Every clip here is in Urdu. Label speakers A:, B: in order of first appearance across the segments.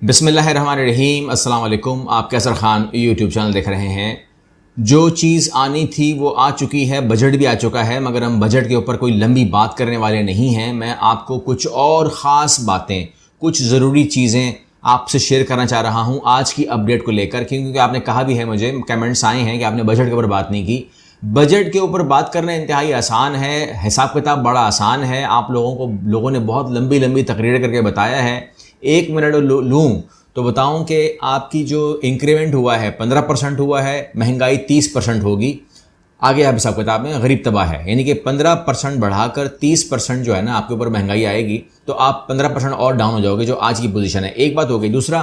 A: بسم اللہ الرحمن الرحیم. السلام علیکم. آپ کیسر خان یوٹیوب چینل دیکھ رہے ہیں. جو چیز آنی تھی وہ آ چکی ہے, بجٹ بھی آ چکا ہے, مگر ہم بجٹ کے اوپر کوئی لمبی بات کرنے والے نہیں ہیں. میں آپ کو کچھ اور خاص باتیں, کچھ ضروری چیزیں آپ سے شیئر کرنا چاہ رہا ہوں آج کی اپڈیٹ کو لے کر, کیونکہ آپ نے کہا بھی ہے, مجھے کمنٹس آئے ہیں کہ آپ نے بجٹ کے اوپر بات نہیں کی. بجٹ کے اوپر بات کرنا انتہائی آسان ہے, حساب کتاب بڑا آسان ہے. آپ لوگوں نے بہت لمبی تقریر کر کے بتایا ہے. 1 منٹ لوں تو بتاؤں کہ آپ کی جو انکریمنٹ ہوا ہے 15% ہوا ہے, مہنگائی 30% ہوگی. آگے آپ حساب کتاب میں غریب تباہ ہے, یعنی کہ 15% بڑھا کر 30% جو ہے نا آپ کے اوپر مہنگائی آئے گی, تو آپ 15% اور ڈاؤن ہو جاؤ گے, جو آج کی پوزیشن ہے. ایک بات ہو گئی. دوسرا,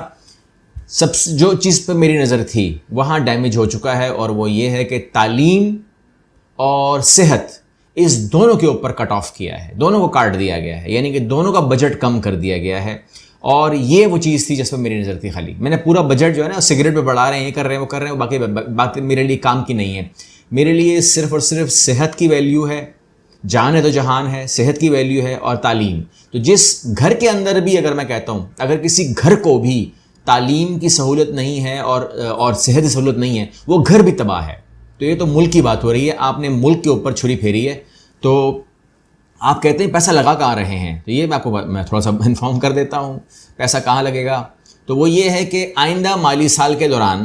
A: جو چیز پہ میری نظر تھی وہاں ڈیمیج ہو چکا ہے, اور وہ یہ ہے کہ تعلیم اور صحت, اس دونوں کے اوپر کٹ آف کیا ہے, دونوں کو کاٹ دیا گیا ہے, یعنی کہ دونوں کا بجٹ کم کر دیا گیا ہے. اور یہ وہ چیز تھی جس پہ میری نظر تھی. خالی میں نے پورا بجٹ جو ہے نا سگریٹ پہ بڑھا رہے ہیں, یہ کر رہے ہیں, وہ کر رہے ہیں, باقی بات میرے لیے کام کی نہیں ہے. میرے لیے صرف اور صرف صحت کی ویلیو ہے. جان ہے تو جہان ہے, صحت کی ویلیو ہے, اور تعلیم. تو جس گھر کے اندر بھی, اگر میں کہتا ہوں, اگر کسی گھر کو بھی تعلیم کی سہولت نہیں ہے اور صحت کی سہولت نہیں ہے, وہ گھر بھی تباہ ہے. تو یہ تو ملک کی بات ہو رہی ہے, آپ نے ملک کے اوپر چھری پھیری ہے. تو آپ کہتے ہیں پیسہ لگا کہاں رہے ہیں, تو یہ میں تھوڑا سا انفارم کر دیتا ہوں پیسہ کہاں لگے گا. تو وہ یہ ہے کہ آئندہ مالی سال کے دوران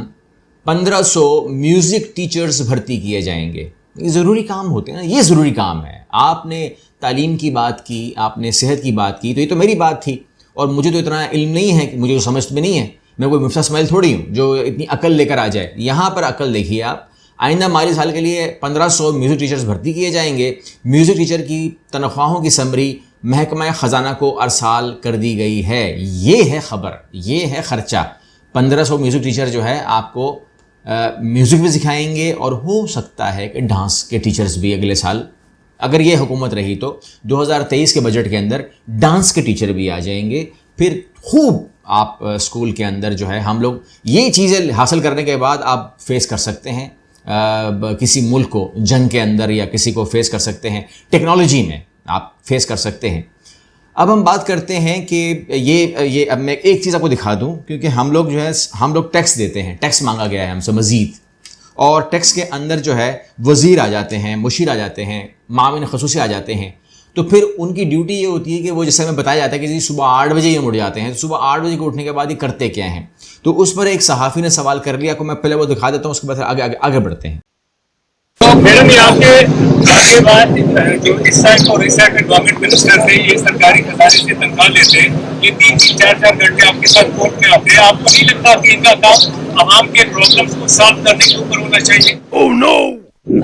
A: 1500 میوزک ٹیچرز بھرتی کیے جائیں گے. یہ ضروری کام ہوتے ہیں نا, یہ ضروری کام ہے. آپ نے تعلیم کی بات کی, آپ نے صحت کی بات کی, تو یہ تو میری بات تھی, اور مجھے تو اتنا علم نہیں ہے, کہ مجھے تو سمجھ میں نہیں ہے. میں کوئی مفتا اسماعیل تھوڑی ہوں جو اتنی عقل لے کر آ جائے. یہاں پر عقل دیکھیے آپ. آئندہ مالی سال کے لیے 1500 میوزک ٹیچرز بھرتی کیے جائیں گے. میوزک ٹیچر کی تنخواہوں کی سمری محکمہ خزانہ کو ارسال کر دی گئی ہے. یہ ہے خبر, یہ ہے خرچہ. 1500 میوزک ٹیچر جو ہے آپ کو میوزک بھی سکھائیں گے, اور ہو سکتا ہے کہ ڈانس کے ٹیچرز بھی اگلے سال, اگر یہ حکومت رہی تو 2023 کے بجٹ کے اندر ڈانس کے ٹیچر بھی آ جائیں گے. پھر خوب آپ اسکول کے اندر جو ہے, ہم لوگ یہ چیزیں حاصل کرنے کے بعد آپ فیس کر سکتے ہیں کسی ملک کو جنگ کے اندر, یا کسی کو فیس کر سکتے ہیں ٹیکنالوجی میں, آپ فیس کر سکتے ہیں. اب ہم بات کرتے ہیں کہ یہ اب میں ایک چیز آپ کو دکھا دوں, کیونکہ ہم لوگ جو ہے, ہم لوگ ٹیکس دیتے ہیں, ٹیکس مانگا گیا ہے ہم سے مزید, اور ٹیکس کے اندر جو ہے وزیر آ جاتے ہیں, مشیر آ جاتے ہیں, معاون خصوصی آ جاتے ہیں. تو پھر ان کی ڈیوٹی یہ ہوتی ہے کہ وہ, جیسے ہمیں بتایا جاتا ہے کہ صبح 8 بجے یہ مڑ جاتے ہیں, تو صبح 8 بجے کو اٹھنے کے بعد یہ کرتے کیا ہیں. تو اس پر ایک صحافی نے سوال کر لیا, کو میں پہلے وہ دکھا دیتا ہوں, اس کے بعد آگے بڑھتے ہیں.
B: تو میڈم, یہاں کے آگے بعد جو اس سائڈ اور اس سائڈ کے گورنمنٹ منسٹر تھے, یہ سرکاری خزانے سے تنخواہ لیتے ہیں, یہ 3-4 گھنٹے آپ کے ساتھ کورٹ میں آتے ہیں. آپ کو نہیں لگتا کہ ان کا کام عوام کے پرابلمس کو سالو کرنے کے اوپر ہونا چاہیے؟
C: Oh no!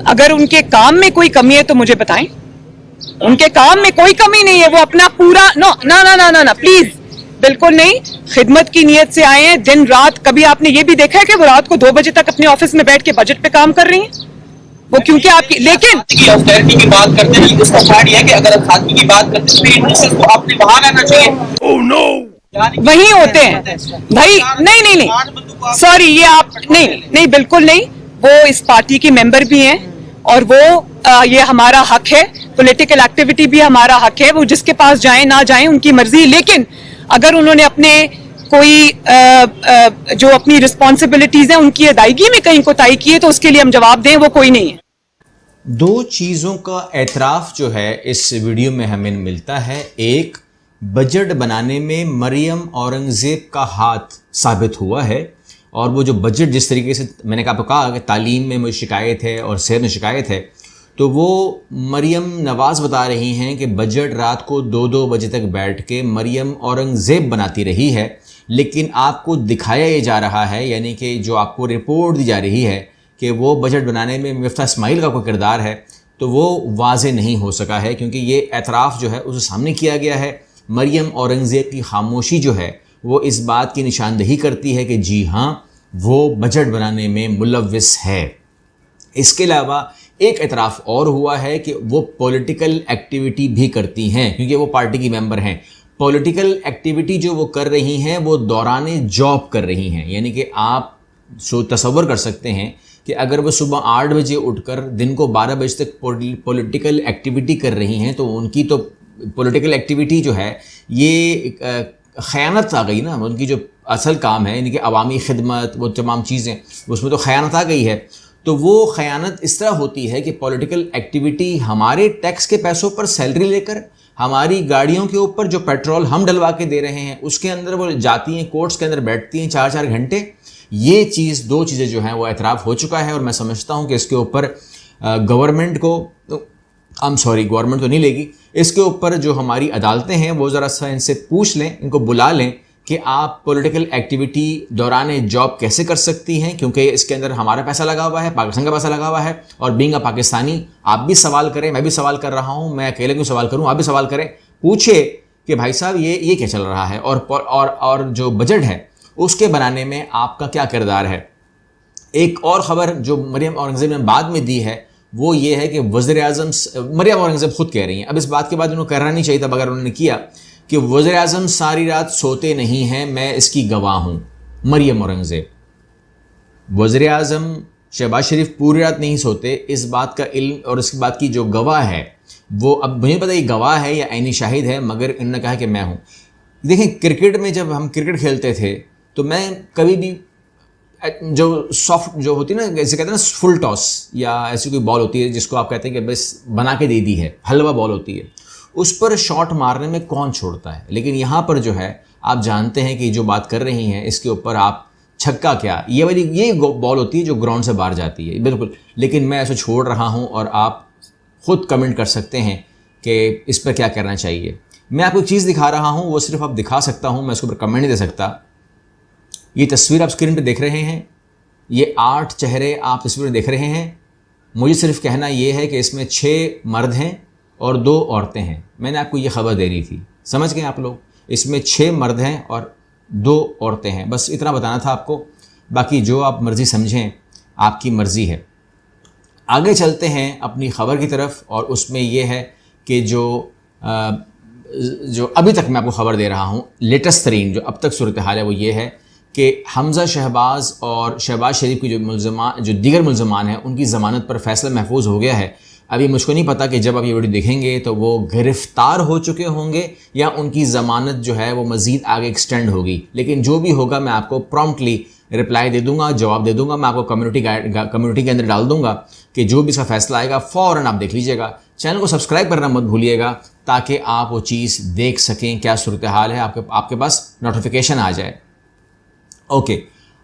C: اگر ان کے کام میں کوئی کمی ہے تو مجھے بتائیں. ان کے کام میں کوئی کمی نہیں ہے, وہ اپنا پورا نا پلیز, بالکل نہیں. خدمت کی نیت سے آئے ہیں, دن رات. کبھی آپ نے یہ بھی دیکھا ہے کہ وہ رات کو 2 بجے تک اپنے آفس میں بیٹھ کے بجٹ پہ کام کر رہی ہیں؟ وہ کیونکہ آپ کی, لیکن
D: آسٹیرٹی کی بات کرتے ہیں, اس کا فائدہ یہ ہے کہ اگر خاتمی کی بات کرتے ہیں تو انڈسٹریز کو آپ نے وہاں رہنا چاہیے.
C: oh no! وہیں ہوتے ہیں بھائی. نہیں, سوری, یہ آپ نہیں, بالکل نہیں. وہ اس پارٹی کے ممبر بھی ہیں, اور وہ یہ ہمارا حق ہے, پولیٹیکل ایکٹیویٹی بھی ہمارا حق ہے. وہ جس کے پاس جائیں نہ جائیں ان کی مرضی, لیکن اگر انہوں نے اپنے کوئی جو اپنی رسپانسبلٹیز ہیں ان کی ادائیگی میں کہیں کوتاہی کی ہے تو اس کے لیے ہم جواب دیں, وہ کوئی نہیں ہے.
A: 2 چیزوں کا اعتراف جو ہے اس ویڈیو میں ہمیں ملتا ہے. ایک, بجٹ بنانے میں مریم اورنگزیب کا ہاتھ ثابت ہوا ہے, اور وہ جو بجٹ جس طریقے سے میں نے آپ کو کہا کہ تعلیم میں مجھے شکایت ہے اور صحت میں شکایت ہے, تو وہ مریم نواز بتا رہی ہیں کہ بجٹ رات کو 2 بجے تک بیٹھ کے مریم اورنگزیب بناتی رہی ہے. لیکن آپ کو دکھایا یہ جا رہا ہے, یعنی کہ جو آپ کو رپورٹ دی جا رہی ہے کہ وہ بجٹ بنانے میں مفتا اسماعیل کا کوئی کردار ہے, تو وہ واضح نہیں ہو سکا ہے, کیونکہ یہ اعتراف جو ہے اسے سامنے کیا گیا ہے. مریم اورنگزیب کی خاموشی جو ہے وہ اس بات کی نشاندہی کرتی ہے کہ جی ہاں, وہ بجٹ بنانے میں ملوث ہے. اس کے علاوہ ایک اعتراف اور ہوا ہے کہ وہ پولیٹیکل ایکٹیویٹی بھی کرتی ہیں, کیونکہ وہ پارٹی کی ممبر ہیں. پولیٹیکل ایکٹیویٹی جو وہ کر رہی ہیں وہ دوران جاب کر رہی ہیں, یعنی کہ آپ تصور کر سکتے ہیں کہ اگر وہ صبح 8 بجے اٹھ کر دن کو 12 بجے تک پولیٹیکل ایکٹیویٹی کر رہی ہیں, تو ان کی تو پولیٹیکل ایکٹیویٹی جو ہے یہ خیانت آ گئی نا. ان کی جو اصل کام ہے، یعنی کہ عوامی خدمت، وہ تمام چیزیں، اس میں تو خیانت آ گئی ہے. تو وہ خیانت اس طرح ہوتی ہے کہ پولیٹیکل ایکٹیویٹی ہمارے ٹیکس کے پیسوں پر سیلری لے کر ہماری گاڑیوں کے اوپر جو پیٹرول ہم ڈلوا کے دے رہے ہیں اس کے اندر وہ جاتی ہیں، کورٹس کے اندر بیٹھتی ہیں 4 گھنٹے. یہ چیز 2 چیزیں جو ہیں وہ اعتراف ہو چکا ہے، اور میں سمجھتا ہوں کہ اس کے اوپر گورنمنٹ کو گورنمنٹ تو نہیں لے گی، اس کے اوپر جو ہماری عدالتیں ہیں وہ ذرا سا ان سے پوچھ لیں، ان کو بلا لیں کہ آپ پولیٹیکل ایکٹیویٹی دوران جاب کیسے کر سکتی ہیں، کیونکہ اس کے اندر ہمارا پیسہ لگا ہوا ہے، پاکستان کا پیسہ لگا ہوا ہے، اور بینگ اے پاکستانی آپ بھی سوال کریں، میں بھی سوال کر رہا ہوں، میں اکیلے کیوں سوال کروں، آپ بھی سوال کریں، پوچھے کہ بھائی صاحب یہ کیا چل رہا ہے، اور جو بجٹ ہے اس کے بنانے میں آپ کا کیا کردار ہے. ایک اور خبر جو مریم اورنگزیب نے بعد میں دی ہے وہ یہ ہے کہ وزیر اعظم مریم اورنگزیب خود کہہ رہی ہیں، اب اس بات کے بعد انہوں کو کرنا نہیں چاہیے تھا مگر انہوں نے کیا، کہ وزیر اعظم ساری رات سوتے نہیں ہیں، میں اس کی گواہ ہوں. مریم اورنگزیب، وزیر اعظم شہباز شریف پوری رات نہیں سوتے، اس بات کا علم اور اس بات کی جو گواہ ہے وہ، اب مجھے پتہ یہ گواہ ہے یا عینی شاہد ہے، مگر انہوں نے کہا کہ میں ہوں. دیکھیں کرکٹ میں جب ہم کرکٹ کھیلتے تھے تو میں کبھی بھی جو سافٹ جو ہوتی ہے نا، جیسے کہتے ہیں نا فل ٹاس، یا ایسی کوئی بال ہوتی ہے جس کو آپ کہتے ہیں کہ بس بنا کے دے دی ہے، حلوہ بال ہوتی ہے، اس پر شاٹ مارنے میں کون چھوڑتا ہے. لیکن یہاں پر جو ہے آپ جانتے ہیں کہ جو بات کر رہی ہیں اس کے اوپر آپ چھکا کیا، یہ بال ہوتی ہے جو گراؤنڈ سے باہر جاتی ہے بالکل، لیکن میں اسے چھوڑ رہا ہوں اور آپ خود کمنٹ کر سکتے ہیں کہ اس پر کیا کرنا چاہیے. میں آپ کو ایک چیز دکھا رہا ہوں، وہ صرف آپ دکھا سکتا ہوں، میں اس کے اوپر کمنٹ نہیں دے سکتا. یہ تصویر آپ اسکرین پہ دیکھ رہے ہیں، یہ 8 چہرے آپ تصویر دیکھ رہے ہیں. مجھے صرف کہنا یہ ہے کہ اس میں 6 مرد ہیں اور 2 عورتیں ہیں. میں نے آپ کو یہ خبر دے رہی تھی، سمجھ گئے آپ لوگ، اس میں 6 مرد ہیں اور 2 عورتیں ہیں، بس اتنا بتانا تھا آپ کو. باقی جو آپ مرضی سمجھیں، آپ کی مرضی ہے. آگے چلتے ہیں اپنی خبر کی طرف، اور اس میں یہ ہے کہ جو ابھی تک میں آپ کو خبر دے رہا ہوں، لیٹسٹ ترین جو اب تک صورتحال ہے وہ یہ ہے کہ حمزہ شہباز اور شہباز شریف کی جو دیگر ملزمان ہیں ان کی ضمانت پر فیصلہ محفوظ ہو گیا ہے. ابھی مجھ کو نہیں پتا کہ جب آپ یہ ویڈیو دیکھیں گے تو وہ گرفتار ہو چکے ہوں گے یا ان کی ضمانت جو ہے وہ مزید آگے ایکسٹینڈ ہوگی، لیکن جو بھی ہوگا میں آپ کو پرومپٹلی رپلائی دے دوں گا، جواب دے دوں گا. میں آپ کو کمیونٹی کے اندر ڈال دوں گا کہ جو بھی اس کا فیصلہ آئے گا فوراً آپ دیکھ لیجیے گا. چینل کو سبسکرائب کرنا مت بھولیے گا تاکہ آپ وہ چیز دیکھ سکیں، کیا صورتحال ہے، آپ کے پاس نوٹیفیکیشن آ جائے. اوکے،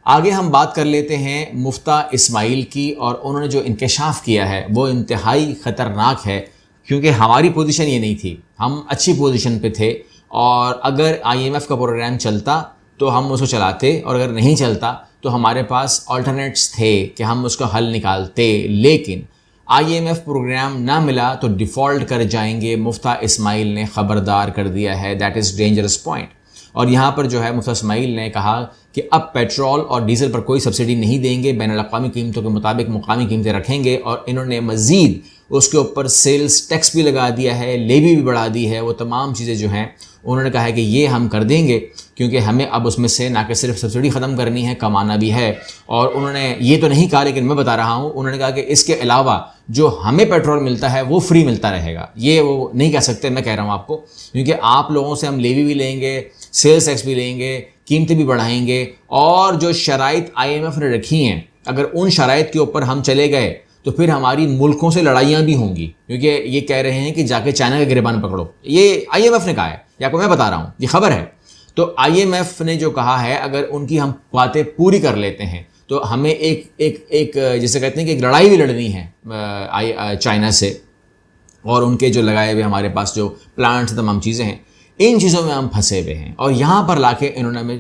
A: آگے ہم بات کر لیتے ہیں مفتیٰ اسماعیل کی، اور انہوں نے جو انکشاف کیا ہے وہ انتہائی خطرناک ہے، کیونکہ ہماری پوزیشن یہ نہیں تھی، ہم اچھی پوزیشن پہ تھے، اور اگر IMF کا پروگرام چلتا تو ہم اس کو چلاتے، اور اگر نہیں چلتا تو ہمارے پاس آلٹرنیٹس تھے کہ ہم اس کا حل نکالتے. لیکن IMF پروگرام نہ ملا تو ڈیفالٹ کر جائیں گے. مفتیٰ اسماعیل نے خبردار کر دیا ہے، دیٹ از ڈینجرس پوائنٹ. اور یہاں پر جو ہے مفتیٰ اسماعیل نے کہا کہ اب پیٹرول اور ڈیزل پر کوئی سبسڈی نہیں دیں گے، بین الاقوامی قیمتوں کے مطابق مقامی قیمتیں رکھیں گے، اور انہوں نے مزید اس کے اوپر سیلز ٹیکس بھی لگا دیا ہے، لیوی بھی بڑھا دی ہے. وہ تمام چیزیں جو ہیں انہوں نے کہا ہے کہ یہ ہم کر دیں گے، کیونکہ ہمیں اب اس میں سے نہ کہ صرف سبسڈی ختم کرنی ہے، کمانا بھی ہے. اور انہوں نے یہ تو نہیں کہا، لیکن میں بتا رہا ہوں، انہوں نے کہا کہ اس کے علاوہ جو ہمیں پیٹرول ملتا ہے وہ فری ملتا رہے گا. یہ وہ نہیں کہہ سکتے، میں کہہ رہا ہوں آپ کو، کیونکہ آپ لوگوں سے ہم لیوی بھی لیں گے، سیلز ٹیکس بھی لیں گے، قیمتیں بھی بڑھائیں گے، اور جو شرائط IMF نے رکھی ہیں اگر ان شرائط کے اوپر ہم چلے گئے تو پھر ہماری ملکوں سے لڑائیاں بھی ہوں گی، کیونکہ یہ کہہ رہے ہیں کہ جا کے چائنا کا گریبان پکڑو. یہ IMF نے کہا ہے، یا کو میں بتا رہا ہوں، یہ خبر ہے. تو IMF نے جو کہا ہے اگر ان کی ہم باتیں پوری کر لیتے ہیں تو ہمیں ایک جسے کہتے ہیں کہ ایک لڑائی بھی لڑنی ہے چائنا سے، اور ان کے جو لگائے ہوئے ہمارے پاس جو پلانٹس تمام چیزیں ہیں، ان چیزوں میں ہم پھنسے ہوئے ہیں. اور یہاں پر لا کے انہوں نے ہمیں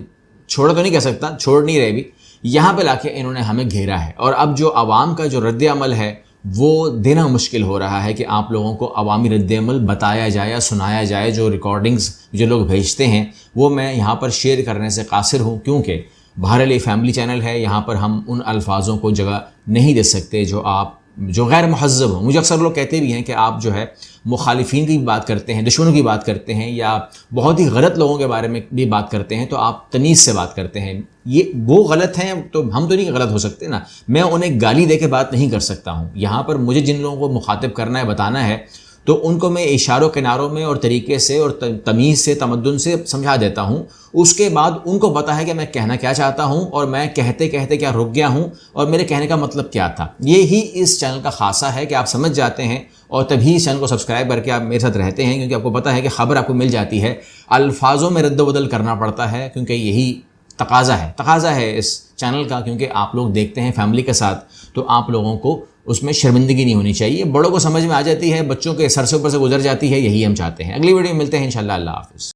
A: چھوڑا تو نہیں کہہ سکتا، چھوڑ نہیں رہے بھی، یہاں پہ لا کے انہوں نے ہمیں گھیرا ہے. اور اب جو عوام کا جو رد عمل ہے وہ دینا مشکل ہو رہا ہے کہ آپ لوگوں کو عوامی رد عمل بتایا جائے یا سنایا جائے. جو ریکارڈنگز جو لوگ بھیجتے ہیں وہ میں یہاں پر شیئر کرنے سے قاصر ہوں، کیونکہ بہرحال یہ فیملی چینل ہے، یہاں پر ہم ان الفاظوں کو جگہ نہیں دے سکتے جو غیر مہذب ہوں. مجھے اکثر لوگ کہتے بھی ہیں کہ آپ جو ہے مخالفین کی بات کرتے ہیں، دشمنوں کی بات کرتے ہیں، یا بہت ہی غلط لوگوں کے بارے میں بھی بات کرتے ہیں، تو آپ تمیز سے بات کرتے ہیں. یہ وہ غلط ہیں تو ہم تو نہیں غلط ہو سکتے نا. میں انہیں گالی دے کے بات نہیں کر سکتا ہوں. یہاں پر مجھے جن لوگوں کو مخاطب کرنا ہے، بتانا ہے، تو ان کو میں اشاروں کناروں میں اور طریقے سے اور تمیز سے تمدن سے سمجھا دیتا ہوں. اس کے بعد ان کو پتہ ہے کہ میں کہنا کیا چاہتا ہوں اور میں کہتے کہتے کیا رک گیا ہوں اور میرے کہنے کا مطلب کیا تھا. یہی اس چینل کا خاصہ ہے کہ آپ سمجھ جاتے ہیں اور تبھی اس چینل کو سبسکرائب کر کے آپ میرے ساتھ رہتے ہیں, کیونکہ آپ کو پتہ ہے کہ خبر آپ کو مل جاتی ہے. الفاظوں میں رد و بدل کرنا پڑتا ہے کیونکہ یہی تقاضا ہے اس چینل کا, کیونکہ آپ لوگ دیکھتے ہیں فیملی کے ساتھ, تو آپ لوگوں کو اس میں شرمندگی نہیں ہونی چاہیے. بڑوں کو سمجھ میں آ جاتی ہے, بچوں کے سر سے اوپر سے گزر جاتی ہے, یہی ہم چاہتے ہیں. اگلی ویڈیو میں ملتے ہیں انشاءاللہ. اللہ حافظ.